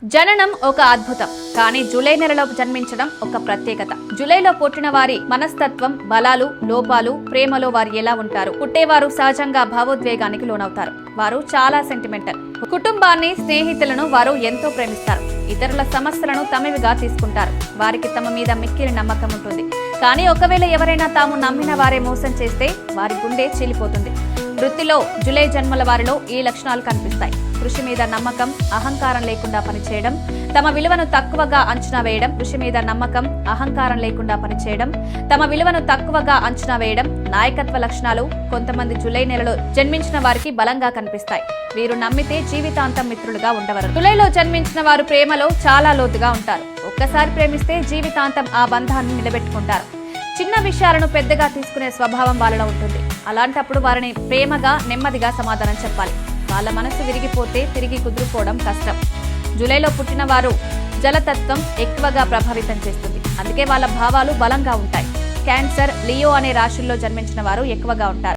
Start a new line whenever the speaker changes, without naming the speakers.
జననం ఒక అద్భుతం, కానీ జూలై నెలలో జన్మించడం ఒక ప్రత్యేకత. జూలైలో పుట్టిన వారి మనస్తత్వం, బలాలు, లోపాలు, ప్రేమలో వారు ఎలా ఉంటారు? పుట్టేవారు సహజంగా భావోద్వేగానికి లోనవుతారు. వారు చాలా సెంటిమెంటల్. కుటుంబాన్ని, స్నేహితులను వారు ఎంతో ప్రేమిస్తారు. ఇతరుల సమస్యలను తమవిగా తీసుకుంటారు. వారికి తమ మీద మిక్కిలి నమ్మకం ఉంటుంది. కానీ ఒకవేళ ఎవరైనా తాము నమ్మిన వారే మోసం చేస్తే వారి గుండె చీలిపోతుంది. వృత్తిలో జూలై జన్మల వారిలో ఈ లక్షణాలు కనిపిస్తాయి. కృషి మీద నమ్మకం, అహంకారం లేకుండా పనిచేయడం, తమ విలువను తక్కువగా అంచనా వేయడం. కృషి మీద నమ్మకం, అహంకారం లేకుండా పనిచేయడం, తమ విలువను తక్కువగా అంచనా వేయడం నాయకత్వ లక్షణాలు కొంతమంది జూలై నెలలో జన్మించిన వారికి బలంగా కనిపిస్తాయి. వీరు నమ్మితే జీవితాంతం మిత్రులుగా ఉండవరు. జూలైలో జన్మించిన వారు ప్రేమలో చాలా లోతుగా ఉంటారు. ఒక్కసారి ప్రేమిస్తే జీవితాంతం ఆ బంధాన్ని నిలబెట్టుకుంటారు. చిన్న విషయాలను పెద్దగా తీసుకునే స్వభావం వాళ్ళలో ఉంటుంది. అలాంటప్పుడు వారిని ప్రేమగా, నెమ్మదిగా సమాధానం చెప్పాలి. వాళ్ళ మనసు విరిగిపోతే తిరిగి కుదురుకోవడం కష్టం. జూలైలో పుట్టిన వారు జలతత్వం ఎక్కువగా ప్రభావితం చేస్తుంది. అందుకే వాళ్ళ భావాలు బలంగా ఉంటాయి. క్యాన్సర్, లియో అనే రాశుల్లో జన్మించిన వారు ఎక్కువగా ఉంటారు.